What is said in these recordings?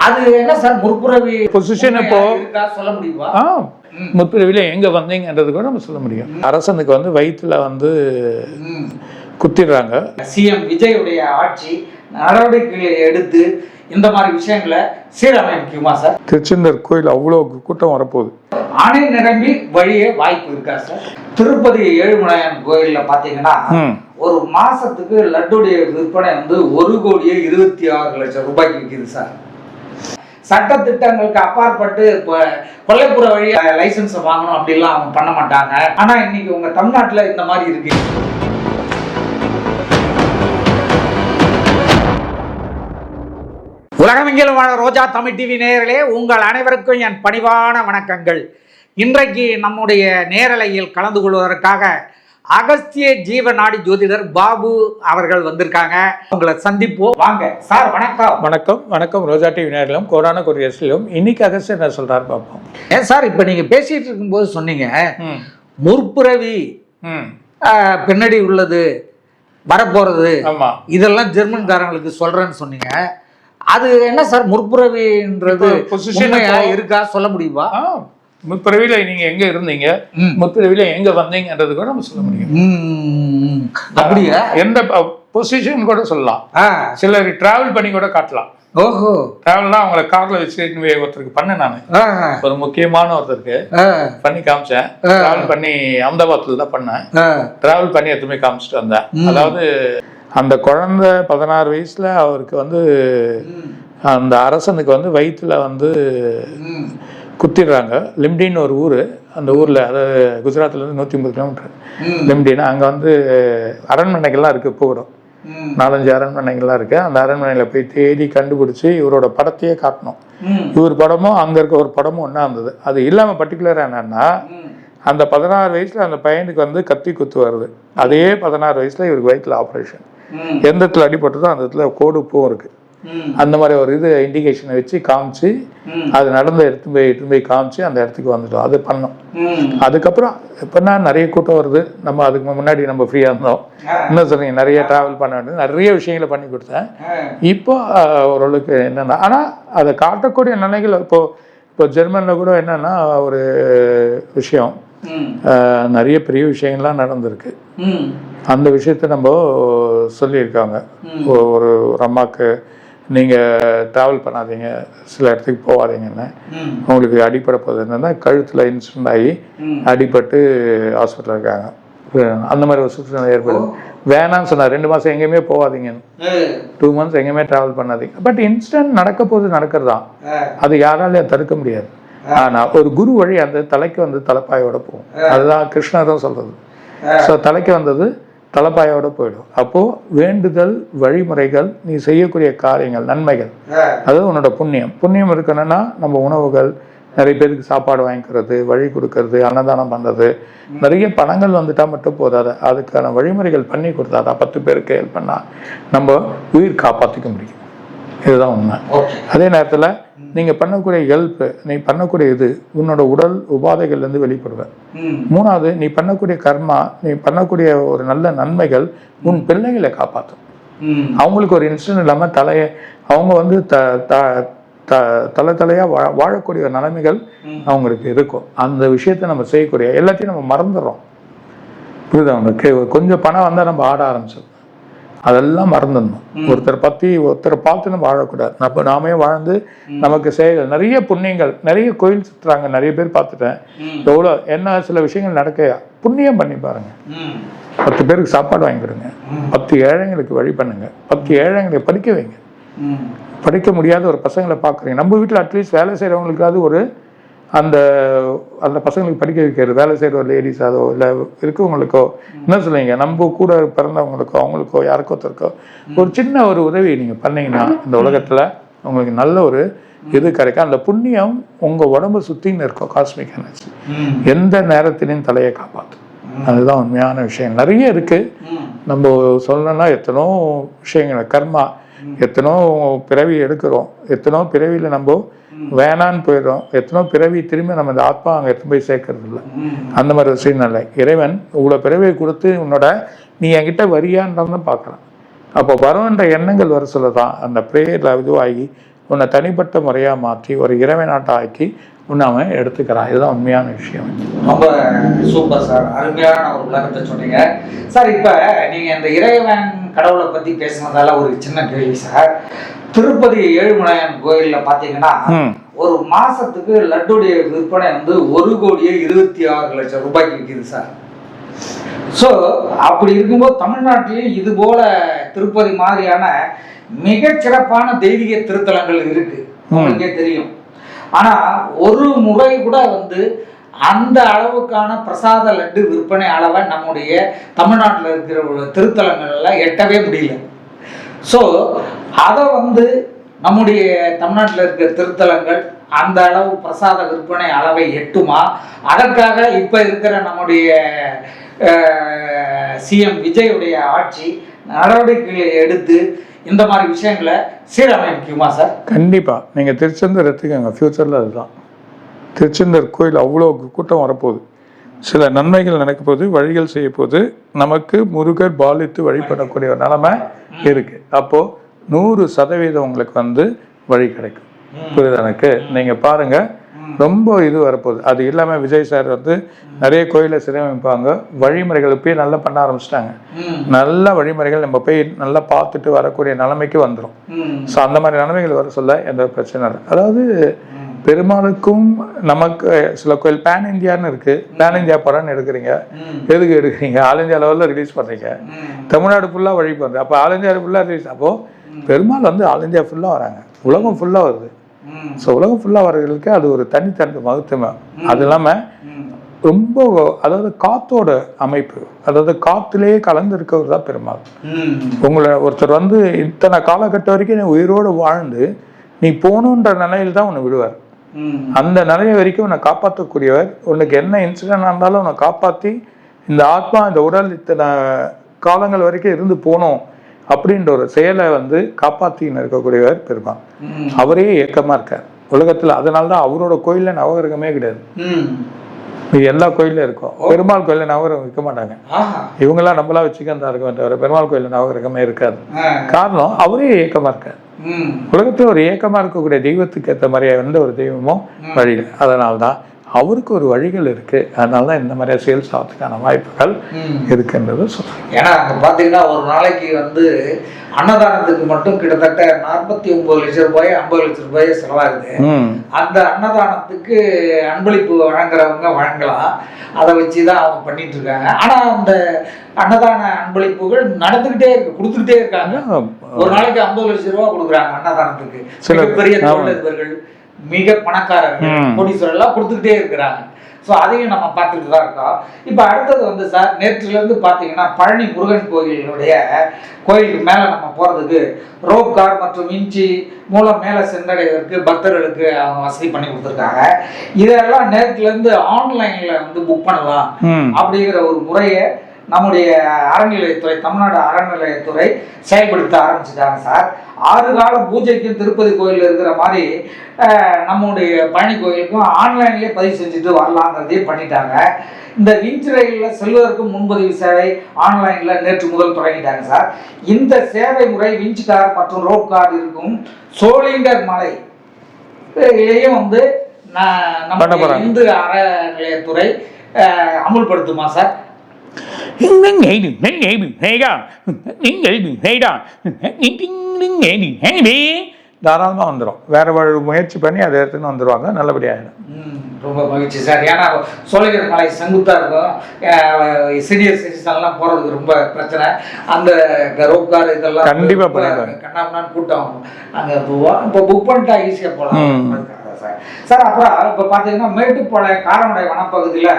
அது என்ன sir முற்பிறவி position இப்போ சொல்ல முடியுமா? முற்பிறவில எங்க வந்தீங்கன்றது கூட நம்ம சொல்ல முடியும். அரசனுக்கு வந்து வயிற்றுல வந்து குத்திடுறாங்க. சிஎம் விஜயுடைய ஆட்சி நடவடிக்கைகளை எடுத்து இந்த மாதிரி விஷயங்களை சீரமைக்குமா சார்? திருச்செந்தூர் கோயில் அவ்வளோ கூட்டம் வரப்போகுது. அணை நிரம்பி வழியே வாய்ப்பு இருக்கா சார்? திருப்பதி ஏழுமலையான் கோயில்ல பாத்தீங்கன்னா ஒரு மாசத்துக்கு லட்டுடைய விற்பனை வந்து 1,26,00,000 ரூபாய்க்கு விற்கிது சார். சட்ட திட்டங்களுக்கு அப்பாற்பட்டு இப்போ கொல்லைப்புற வழி லைசன்ஸ் வாங்கணும் அப்படிலாம் அவங்க பண்ண மாட்டாங்க. ஆனா இன்னைக்கு உங்க தமிழ்நாட்டுல இந்த மாதிரி இருக்கு. உலகமெங்கிலும் வாழ ரோஜா தமிழ் டிவி நேயர்களே, உங்கள் அனைவருக்கும் என் பணிவான வணக்கங்கள். இன்றைக்கு நம்முடைய நேரலையில் கலந்து கொள்வதற்காக அகஸ்திய ஜீவநாடி ஜோதிடர் பாபு அவர்கள் வந்திருக்காங்க. உங்களை சந்திப்போம். வாங்க சார். வணக்கம். வணக்கம். வணக்கம் ரோஜா டிவி நேயர்களும் கோடான கொரியர்ஸ்லையும். இன்னைக்கு அகஸ்தியர் என்ன சொல்றாரு பார்ப்போம். சார், இப்போ நீங்க பேசிட்டு இருக்கும்போது சொன்னீங்க முற்பிறவி பின்னாடி உள்ளது வரப்போறது இதெல்லாம் ஜெர்மன்காரங்களுக்கு சொல்றேன்னு சொன்னீங்க. அது என்ன சார் முற்பிறவின்றது இருக்கா சொல்ல முடியுமா? முற்பிறவில நீங்க எங்க இருந்தீங்க, முற்பிறவில எங்க வந்தீங்கன்றது கூட நம்ம சொல்ல முடியும். அப்படியா? எந்த பொசிஷன் கூட சொல்லலாம். சிலர் டிராவல் பண்ணி கூட காட்டலாம். ஓஹோ. டிராவல்லாம் அவங்கள கார்ல வச்சு ஒருத்தருக்கு பண்ணேன் நான். ஒரு முக்கியமான ஒருத்தருக்கு பண்ணி காமிச்சேன். டிராவல் பண்ணி அகமதாபாத்ல தான் பண்ணேன். டிராவல் பண்ணி எதுவுமே காமிச்சிட்டு வந்தேன். அதாவது அந்த குழந்தை 16 வயசுல அவருக்கு வந்து அந்த அரசனுக்கு வந்து வயிற்றுல வந்து குத்திடுறாங்க. லிம்டின்னு ஒரு ஊர். அந்த ஊரில், அதாவது குஜராத்லேருந்து 150 கிலோமீட்டர் லிம்டின்னு. அங்கே வந்து அரண்மனைகள்லாம் இருக்குது. போகிறோம் 4-5 அரண்மனைகள்லாம் இருக்குது. அந்த அரண்மனையில் போய் தேடி கண்டுபிடிச்சி இவரோட படத்தையே காட்டணும். இவர் படமும் அங்கே இருக்க ஒரு படமும் ஒன்றா இருந்தது. அது இல்லாமல் பர்டிகுலராக என்னென்னா, அந்த 16 வயசில் அந்த பையனுக்கு வந்து கத்தி குத்து வருது. அதே 16 வயசில் இவருக்கு வயிற்றில் ஆப்ரேஷன். எந்த இடத்துல அடிபட்டதோ அந்த இடத்துல கோடு பூவும் இருக்குது. அந்த மாதிரி ஒரு இது இண்டிகேஷனை வச்சு காமிச்சு, அது நடந்த எடுத்து போய் காமிச்சு அந்த இடத்துக்கு வந்துட்டோம். அது பண்ணோம். அதுக்கப்புறம் இப்போனா நிறைய கூட்டம் வருது. நம்ம அதுக்கு முன்னாடி நம்ம ஃப்ரீயாக இருந்தோம். இன்னும் சொன்னீங்க நிறைய ட்ராவல் பண்ண வேண்டியது, நிறைய விஷயங்களை பண்ணி கொடுத்தேன். இப்போ ஓரளவுக்கு என்னென்னா, ஆனால் அதை காட்டக்கூடிய நிலைகள் இப்போ ஜெர்மனில் கூட என்னென்னா ஒரு விஷயம், நிறைய பெரிய விஷயங்கள்லாம் நடந்திருக்கு. அந்த விஷயத்த நம்ம சொல்லியிருக்காங்க. ஒரு அம்மாவுக்கு நீங்கள் ட்ராவல் பண்ணாதீங்க, சில இடத்துக்கு போகாதீங்கன்னு. உங்களுக்கு அடிப்படை போகுது என்னென்னா, கழுத்தில் இன்சிடென்ட் ஆகி அடிபட்டு ஹாஸ்பிட்டலில் இருக்காங்க. அந்த மாதிரி ஒரு சூழ்நிலை ஏற்படுது. வேணான்னு சொன்னார். 2 மாதம் எங்கேயுமே போகாதீங்கன்னு, 2 மந்த்ஸ் எங்கேயுமே ட்ராவல் பண்ணாதீங்க. பட் இன்சிடென்ட் நடக்க போது நடக்கிறது தான். அது யாராலையும் தடுக்க முடியாது. ஆனால் ஒரு குரு வழி அந்த தலைக்கு வந்து தலைப்பாயோட போகும். அதுதான் கிருஷ்ணரும் சொல்றது. ஸோ தலைக்கு வந்தது தலைப்பாயோட போயிடும். அப்போது வேண்டுதல், வழிமுறைகள், நீ செய்யக்கூடிய காரியங்கள், நன்மைகள், அது உன்னோட புண்ணியம் இருக்கணும்னா நம்ம உணவுகள், நிறைய பேருக்கு சாப்பாடு வாங்கிக்கிறது, வழி கொடுக்கறது, அன்னதானம் பண்ணுறது, நிறைய பணங்கள் வந்துட்டால் மட்டும் போதாது. அதுக்கான வழிமுறைகள் பண்ணி கொடுத்தாதான் 10 பேருக்கு ஹெல்ப் பண்ணால் நம்ம உயிர் காப்பாற்றிக்க முடியும். இதுதான் உண்மை. அதே நேரத்தில் நீங்கள் பண்ணக்கூடிய ஹெல்ப், நீ பண்ணக்கூடிய இது உன்னோட உடல் உபாதைகள்லேருந்து வெளிப்படுவேன். 3வது, நீ பண்ணக்கூடிய கர்மா, நீ பண்ணக்கூடிய ஒரு நல்ல நன்மைகள் உன் பிள்ளைகளை காப்பாற்றும். அவங்களுக்கு ஒரு இன்சிடென்ட் இல்லாமல் அவங்க வந்து தலையாக வாழக்கூடிய நிலைமைகள் அவங்களுக்கு இருக்கும். அந்த விஷயத்த நம்ம செய்யக்கூடிய எல்லாத்தையும் நம்ம மறந்துடுறோம். புரியுது? அவங்களுக்கு கொஞ்சம் பணம் வந்தால் நம்ம ஆட ஆரம்பிச்சிடும். அதெல்லாம் மறந்துடணும். ஒருத்தரை பார்த்து நம்ம வாழக்கூடாது. நாமே வாழ்ந்து நமக்கு செய்ய நிறைய புண்ணியங்கள், நிறைய கோயில் சுற்றுறாங்க, நிறைய பேர் பார்த்துட்டேன். எவ்வளோ என்ன சில விஷயங்கள் நடக்க புண்ணியம் பண்ணி பாருங்க. 10 பேருக்கு சாப்பாடு வாங்கி கொடுங்க, 10 ஏழைங்களுக்கு வழி பண்ணுங்க, 10 ஏழைங்களை படிக்க வைங்க. படிக்க முடியாத ஒரு பசங்களை பார்க்குறீங்க. நம்ம வீட்டில் அட்லீஸ்ட் வேலை செய்கிறவங்களுக்காவது ஒரு அந்த பசங்களுக்கு படிக்க வைக்கிறது, வேலை செய்கிற ஒரு லேடிஸாவோ இல்லை இருக்கவங்களுக்கோ, என்ன சொல்லுவீங்க, நம்ம கூட பிறந்தவங்களுக்கோ அவங்களுக்கோ யாருக்கோ ஒருத்தருக்கோ ஒரு சின்ன ஒரு உதவி நீங்கள் பண்ணீங்கன்னா இந்த உலகத்தில் உங்களுக்கு நல்ல ஒரு இது கிடைக்கும். அந்த புண்ணியம் உங்கள் உடம்பு சுற்றின்னு இருக்கும். காஸ்மிக் எனர்ஜி எந்த நேரத்திலையும் தலையை காப்பாற்றும். அதுதான் உண்மையான விஷயம். நிறைய இருக்குது. நம்ம சொல்லணும்னா எத்தனோ விஷயங்கள், கர்மா, எத்தனோ பிறவி எடுக்கிறோம், எத்தனோ பிறவியில் நம்ம வேணான்னு போயிடும், எத்தனோ பிறவி திரும்பி நம்ம இந்த ஆத்மா அங்கே எடுத்து போய் சேர்க்கறது இல்லை. அந்த மாதிரி ஒரு சூழ்நிலை. இறைவன் இவ்வளோ பிறவியை கொடுத்து உன்னோட நீ என்கிட்ட வரியான்னு பார்க்குறான். அப்போ வரும்ன்ற எண்ணங்கள் வர சொல்லதான் அந்த ப்ரேயரில் இதுவாகி உன்னை தனிப்பட்ட முறையாக மாற்றி ஒரு இறைவன் நாட்டாக்கி உன்னை அவன் எடுத்துக்கிறான். இதுதான் உண்மையான விஷயம். ரொம்ப சூப்பர் சார், அருமையான ஒரு விளக்கத்தை சொன்னீங்க சார். இப்போ நீங்கள் இந்த இறைவன் கடவுளை பற்றி பேசினதால ஒரு சின்ன கேள்வி சார். திருப்பதி ஏழுமலையான் கோயிலில் பார்த்தீங்கன்னா ஒரு மாசத்துக்கு லட்டுடைய விற்பனை வந்து 1,26,00,000 ரூபாய்க்கு விற்கிது சார். ஸோ அப்படி இருக்கும்போது தமிழ்நாட்டிலையும் இது போல திருப்பதி மாதிரியான மிகச்சிறப்பான தெய்வீக திருத்தலங்கள் இருக்கு, உங்களுக்கே தெரியும். ஆனா ஒரு முறை கூட வந்து அந்த அளவுக்கான பிரசாத லட்டு விற்பனை அளவை நம்முடைய தமிழ்நாட்டில் இருக்கிற திருத்தலங்கள்ல எட்டவே முடியல. ஸோ அதை வந்து நம்முடைய தமிழ்நாட்டில் இருக்கிற திருத்தலங்கள் அந்த அளவு பிரசாத விற்பனை அளவை எட்டுமா? அதற்காக இப்போ இருக்கிற நம்முடைய சிஎம் விஜயுடைய ஆட்சி நடவடிக்கைகளை எடுத்து இந்த மாதிரி விஷயங்களை சீரமைக்குமா சார்? கண்டிப்பாக. நீங்கள் திருச்செந்தூர் எடுத்துக்கோங்க, ஃப்யூச்சரில் அதுதான். திருச்செந்தூர் கோயில் அவ்வளோ கூட்டம் வரப்போகுது, சில நன்மைகள் நடக்க போகுது, வழிகள் செய்ய போகுது, நமக்கு முருகர் பாலித்து வழிபடக்கூடிய ஒரு நிலைமை இருக்குது. அப்போது 100% உங்களுக்கு வந்து வழி கிடைக்கும். புரியுது எனக்கு? நீங்கள் பாருங்கள், ரொம்ப இது வரப்போகுது. அது இல்லாமல் விஜய் சார் வந்து நிறைய கோயிலை சீரமைப்பாங்க, வழிமுறைகள் இப்போயே நல்லா பண்ண ஆரம்பிச்சிட்டாங்க. நல்ல வழிமுறைகள் நம்ம போய் நல்லா பார்த்துட்டு வரக்கூடிய நிலைமைக்கு வந்துடும். ஸோ அந்த மாதிரி நிலைமைகள் வர சொல்ல எந்த பிரச்சனை இல்லை. அதாவது பெருமாளுக்கும் நமக்கு சில கோயில் பேன் இந்தியான்னு இருக்கு, பேன் இந்தியா படம்னு எடுக்கிறீங்க, எதுக்கு எடுக்கிறீங்க? ஆல் இந்தியா லெவலில் ரிலீஸ் பண்ணுறீங்க, தமிழ்நாடு ஃபுல்லாக வழி பண்ணுறேன். அப்போ ஆல் இந்தியா ஃபுல்லாக ரிலீஸ், அப்போது பெருமாள் வந்து ஆல் இந்தியா ஃபுல்லாக வராங்க, உலகம் ஃபுல்லாக வருது. ஸோ உலகம் ஃபுல்லாக வர்றவர்களுக்கு அது ஒரு தனித்தன்மை மகத்துவம். அது இல்லாமல் ரொம்ப, அதாவது காத்தோட அமைப்பு, அதாவது காத்துலேயே கலந்து இருக்கவர் தான் பெருமாள். உங்களை ஒருத்தர் வந்து இத்தனை காலகட்டம் வரைக்கும் நீ உயிரோடு வாழ்ந்து நீ போகணுன்ற நிலையில் தான் உன்னை விடுவார். அந்த நிலைய வரைக்கும் உன்னை காப்பாற்றக்கூடியவர். உனக்கு என்ன இன்சிடென்ட் இருந்தாலும் உன்னை காப்பாற்றி இந்த ஆத்மா இந்த உடல் இத்தனை காலங்கள் வரைக்கும் இருந்து போகணும் அப்படின்ற ஒரு செயலை வந்து காப்பாற்றின்னு இருக்கக்கூடியவர் பெருமாள். அவரே ஏக்கமாக இருக்கார் உலகத்தில். அதனால்தான் அவரோட கோயிலில் நவகிரகமே கிடையாது. எல்லா கோயிலும் இருக்கும், பெருமாள் கோயிலில் நவகிரகம் வைக்க மாட்டாங்க. இவங்கெல்லாம் நம்மளா வச்சுக்கா இருக்க தவிர பெருமாள் கோயிலில் நவகிரகமே இருக்காது. காரணம் அவரே ஏக்கமாக இருக்கார். உலகத்தில் ஒரு ஏக்கமாக இருக்கக்கூடிய தெய்வத்துக்கு ஏற்ற மாதிரியா எந்த ஒரு தெய்வமும் வழியில். அதனால்தான் அவருக்கு ஒரு வழிகள் இருக்கு. அதனால தான் இந்த மாதிரி சேல்ஸ் ஆகிறதுக்கான வாய்ப்புகள் இருக்குன்றது சொல்றேன். ஏன்னா அங்கே பார்த்தீங்கன்னா ஒரு நாளைக்கு வந்து அன்னதானத்துக்கு மட்டும் கிட்டத்தட்ட 49 லட்சம் ரூபாய் 50 லட்சம் ரூபாய் செலவாகுது. அந்த அன்னதானத்துக்கு அன்பளிப்பு வழங்குறவங்க வழங்கலாம், அதை வச்சுதான் அவங்க பண்ணிட்டு இருக்காங்க. ஆனா அந்த அன்னதான அன்பளிப்புகள் நடந்துகிட்டே இருக்கு, கொடுத்துக்கிட்டே இருக்காங்க. ஒரு நாளைக்கு 50 லட்சம் ரூபாய் கொடுக்குறாங்க அன்னதானத்துக்கு. சில பெரிய தொழிலதிபர்கள், மிக பணக்காரர்கள், கோடீஸ்வரர் எல்லாம் கொடுத்துக்கிட்டே இருக்கிறாங்க. ஸோ அதையும் நம்ம பார்த்துட்டு தான் இருக்கோம். இப்போ அடுத்தது வந்து சார், நேற்றுலேருந்து பார்த்தீங்கன்னா பழனி முருகன் கோயிலுக்கு மேலே நம்ம போகிறதுக்கு ரோப் கார் மற்றும் இன்ச்சி மூலம் மேலே சென்றடைவதற்கு பக்தர்களுக்கு அவங்க வசதி பண்ணி கொடுத்துருக்காங்க. இதெல்லாம் நேற்றுலேருந்து ஆன்லைனில் வந்து புக் பண்ணலாம் அப்படிங்கிற ஒரு முறையை நம்முடைய அறநிலையத்துறை, தமிழ்நாடு அறநிலையத்துறை செயல்படுத்த ஆரம்பிச்சுட்டாங்க சார். 6 கால பூஜைக்கும் திருப்பதி கோயிலில் இருக்கிற மாதிரி நம்முடைய பழனி கோயிலுக்கும் ஆன்லைன்லேயே பதிவு செஞ்சுட்டு வரலாங்கிறதையும் பண்ணிட்டாங்க. இந்த விஞ்ச் ரயிலில் செல்வதற்கு முன்பதிவு சேவை ஆன்லைனில் நேற்று முதல் தொடங்கிட்டாங்க சார். இந்த சேவை முறை விஞ்ச் கார் மற்றும் ரோப் கார் இருக்கும் சோளிங்கர் மலை இதையும் வந்து நம்ம இந்து அறநிலையத்துறை அமுல்படுத்துமா சார்? தாராளமாக வந்துடும். வேற முயற்சி பண்ணி அதை எடுத்துன்னு வந்துடுவாங்க, நல்லபடியாகிடும். ரொம்ப மகிழ்ச்சி சார். ஏன்னா சோழகிரி மலை செங்குத்தாக இருக்கும், சீனியர் சிட்டிசன்லாம் போகிறதுக்கு ரொம்ப பிரச்சனை. அந்த ரோப்கார் இதெல்லாம் கண்டிப்பாக பண்ணுவாங்க, கண்ணாமண்ணான்னு கூட்டம் அங்கே போவோம். இப்போ புக் பண்ணிட்டா ஈஸியாக போகலாம் சார். சார் அப்புறம் இப்போ பார்த்தீங்கன்னா மேட்டுப்பாளையம் காரமடை வனப்பகுதியில்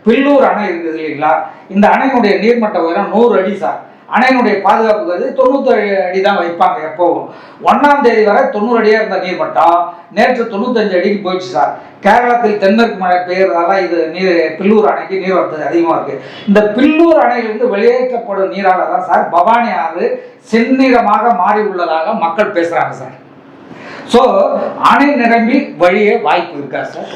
பில்லூர் அணை இருக்குது இல்லைங்களா? இந்த அணையினுடைய நீர்மட்ட உயரம் 100 அடி சார். அணையினுடைய பாதுகாப்பு கருதி 97 அடி தான் வைப்பாங்க எப்போவும். 1ஆம் தேதி வரை 90 அடியாக இருந்த நீர்மட்டம் நேற்று 95 அடிக்கு போயிடுச்சு சார். கேரளத்தில் தென்மேற்கு மழை பெய்யறதால இது பில்லூர் அணைக்கு நீர்வரத்து அதிகமாக இருக்கு. இந்த பில்லூர் அணையிலிருந்து வெளியேற்றப்படும் நீரால தான் சார் பவானி ஆறு செந்நிறமாக மாறி உள்ளதாக மக்கள் பேசுறாங்க சார். ஸோ அணை நிரம்பி வழிய வாய்ப்பு இருக்கா சார்?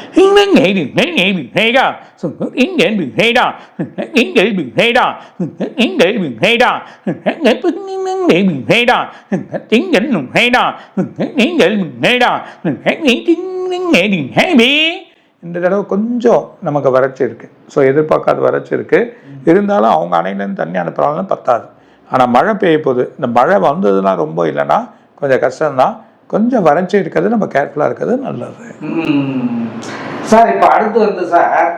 இந்த தடவை கொஞ்சம் நமக்கு வறட்சி இருக்குது. ஸோ எதிர்பார்க்காத வறட்சி இருக்குது. இருந்தாலும் அவங்க அணையிலேருந்து தண்ணி அனுப்புகிறாலும் பத்தாது. ஆனால் மழை பெய்ய போகுது. இந்த மழை வந்ததுன்னா ரொம்ப இல்லைன்னா கொஞ்சம் கஷ்டம்தான். கொஞ்சம் வறட்சி இருக்கிறது நம்ம கேர்ஃபுல்லாக இருக்கிறது நல்லது சார். இப்போ அடுத்து வந்து சார்,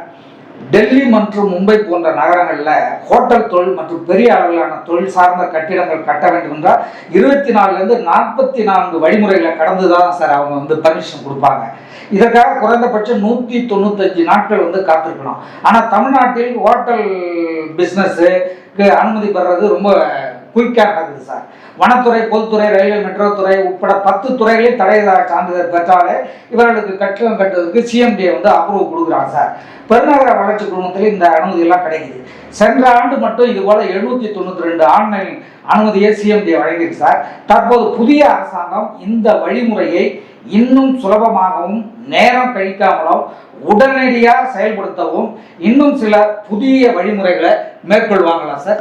டெல்லி மற்றும் மும்பை போன்ற நகரங்களில் ஹோட்டல் தொழில் மற்றும் பெரிய அளவிலான தொழில் சார்ந்த கட்டிடங்கள் கட்ட வேண்டும் என்றால் 24லேருந்து 44 வழிமுறைகளை கடந்து தான் சார் அவங்க வந்து பர்மிஷன் கொடுப்பாங்க. இதற்காக குறைந்தபட்சம் 195 நாட்கள் வந்து காத்திருக்கணும். ஆனால் தமிழ்நாட்டில் ஹோட்டல் பிஸ்னஸுக்கு அனுமதி பெறுறது ரொம்ப குயிக்காக நடக்குது சார். வனத்துறை, பொதுத்துறை, ரயில்வே, மெட்ரோ துறை உட்பட 10 துறைகளில் தடை சான்றிதழ் பெற்றாலே இவர்களுக்கு கட்டிடம் கட்டுவதற்கு சிஎம்டியை வந்து அப்ரூவ் கொடுக்குறாங்க சார். பெருநகர வளர்ச்சி குழுமத்தில் இந்த அனுமதி எல்லாம் கிடைக்குது. சென்ற ஆண்டு மட்டும் இது போல 792 ஆன்லைன் அனுமதியை சிஎம்டி வழங்கியிருக்கு சார். தற்போது புதிய அரசாங்கம் இந்த வழிமுறையை இன்னும் சுலபமாகவும் நேரம் கழிக்காமலும் உடனடியாக செயல்படுத்தவும் இன்னும் சில புதிய வழிமுறைகளை மேற்கொள்வாங்களா சார்?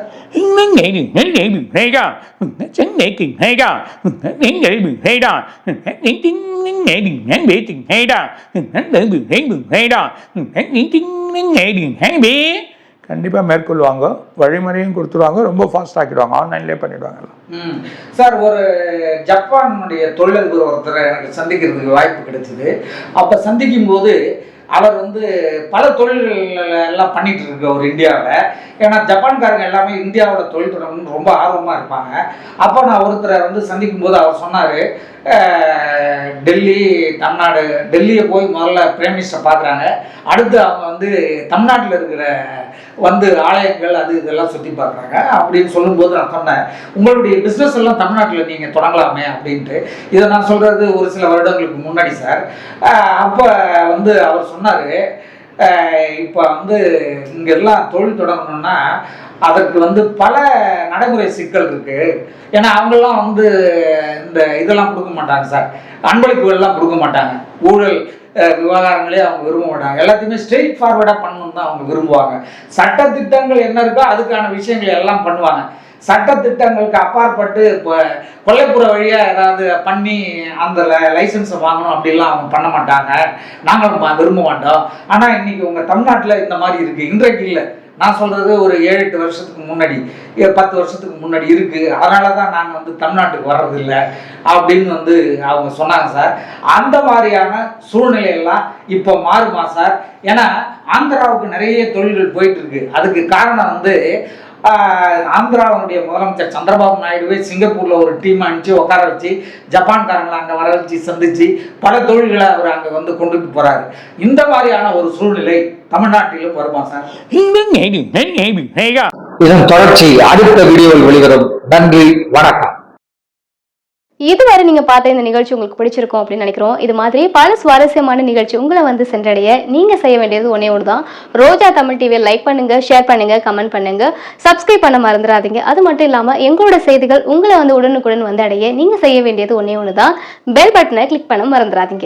கண்டிப்பாக மேற்கொள்வாங்க. வழிமுறையும் கொடுத்துருவாங்க. ரொம்ப ஃபாஸ்ட் ஆக்கிடுவாங்க. ஆன்லைன்லேயே பண்ணிடுவாங்க சார். ஒரு ஜப்பானுடைய தொழிலதிபர் ஒருத்தரை எனக்கு சந்திக்கிறதுக்கு வாய்ப்பு கிடைச்சிது. அப்போ சந்திக்கும் போது அவர் வந்து பல தொழில்கள் எல்லாம் பண்ணிட்டு இருக்கு ஒரு இந்தியாவில். ஏன்னா ஜப்பான்காரங்க எல்லாமே இந்தியாவோட தொழில் தொடங்கணும்னு ரொம்ப ஆர்வமாக இருப்பாங்க. அப்போ நான் ஒருத்தரை வந்து சந்திக்கும் போது அவர் சொன்னார், டெல்லி, தமிழ்நாடு, டெல்லியை போய் முதல்ல பிரைம் மினிஸ்டரை பார்க்குறாங்க. அடுத்து அவங்க வந்து தமிழ்நாட்டில் இருக்கிற வந்து ஆலயங்கள் அது இதெல்லாம் சுற்றி பார்க்குறாங்க அப்படின்னு சொல்லும்போது நான் சொன்னேன், உங்களுடைய பிஸ்னஸ் எல்லாம் தமிழ்நாட்டில் நீங்கள் தொடங்கலாமே அப்படின்ட்டு. இதை நான் சொல்கிறது ஒரு சில வருடங்களுக்கு முன்னாடி சார். அப்போ வந்து அவர் சொன்னார், இப்போ வந்து இங்கெல்லாம் தொழில் தொடங்கணும்னா அதற்கு வந்து பல நடைமுறை சிக்கல் இருக்குது. ஏன்னா அவங்கெல்லாம் வந்து இந்த இதெல்லாம் கொடுக்க மாட்டாங்க சார், அன்பளிப்புகள்லாம் கொடுக்க மாட்டாங்க. ஊழல் விவகாரங்களே அவங்க விரும்ப மாட்டாங்க. எல்லாத்தையுமே ஸ்ட்ரெயிட் ஃபார்வர்டாக பண்ணணும்னு தான் அவங்க விரும்புவாங்க. சட்டத்திட்டங்கள் என்ன இருக்கோ அதுக்கான விஷயங்கள் எல்லாம் பண்ணுவாங்க. சட்டத்திட்டங்களுக்கு அப்பாற்பட்டு இப்போ கொல்லைப்புற வழியாக ஏதாவது பண்ணி அந்த லைசன்ஸை வாங்கணும் அப்படிலாம் அவங்க பண்ண மாட்டாங்க. நாங்களும் விரும்ப மாட்டோம். ஆனால் இன்னைக்கு உங்கள் தமிழ்நாட்டில் இந்த மாதிரி இருக்குது. இன்றைக்கு இல்லை, நான் சொல்கிறது ஒரு 7-8 வருஷத்துக்கு முன்னாடி, 10 வருஷத்துக்கு முன்னாடி இருக்குது. அதனால தான் நாங்கள் வந்து தமிழ்நாட்டுக்கு வர்றதில்லை அப்படின்னு வந்து அவங்க சொன்னாங்க சார். அந்த மாதிரியான சூழ்நிலையெல்லாம் இப்போ மாறுமா சார்? ஏன்னா ஆந்திராவுக்கு நிறைய தொழில்கள் போயிட்டு இருக்கு. அதுக்கு காரணம் வந்து ஆந்திராவுடைய முதலமைச்சர் சந்திரபாபு நாயுடுவே சிங்கப்பூரில் ஒரு டீம் அனுப்பிச்சு உட்கார வச்சு ஜப்பான்காரங்களை அங்கே வர வச்சு சந்திச்சு பல தொழில்களை அவர் அங்கே வந்து கொண்டுட்டு போகிறாரு. இந்த மாதிரியான ஒரு சூழ்நிலை தமிழ்நாட்டிலும் வருமா சார்? இதன் தொடர்ச்சி அடுத்த வீடியோவில் வெளிவரும். நன்றி, வணக்கம். இதுவரை நீங்க பார்த்த இந்த நிகழ்ச்சி உங்களுக்கு பிடிச்சிருக்கும் அப்படின்னு நினைக்கிறோம். இது மாதிரி பல சுவாரஸ்யமான நிகழ்ச்சி உங்களை வந்து சென்றடைய நீங்க செய்ய வேண்டியது ஒன்னே ஒன்று தான். ரோஜா தமிழ் டிவியை லைக் பண்ணுங்க, ஷேர் பண்ணுங்க, கமெண்ட் பண்ணுங்க, சப்ஸ்கிரைப் பண்ண மறந்துடாதீங்க. அது மட்டும் இல்லாம எங்களோட செய்திகள் உங்களை வந்து உடனுக்குடன் வந்து அடைய நீங்க செய்ய வேண்டியது ஒன்னே ஒன்று தான். பெல் பட்டனை கிளிக் பண்ண மறந்துடாதீங்க.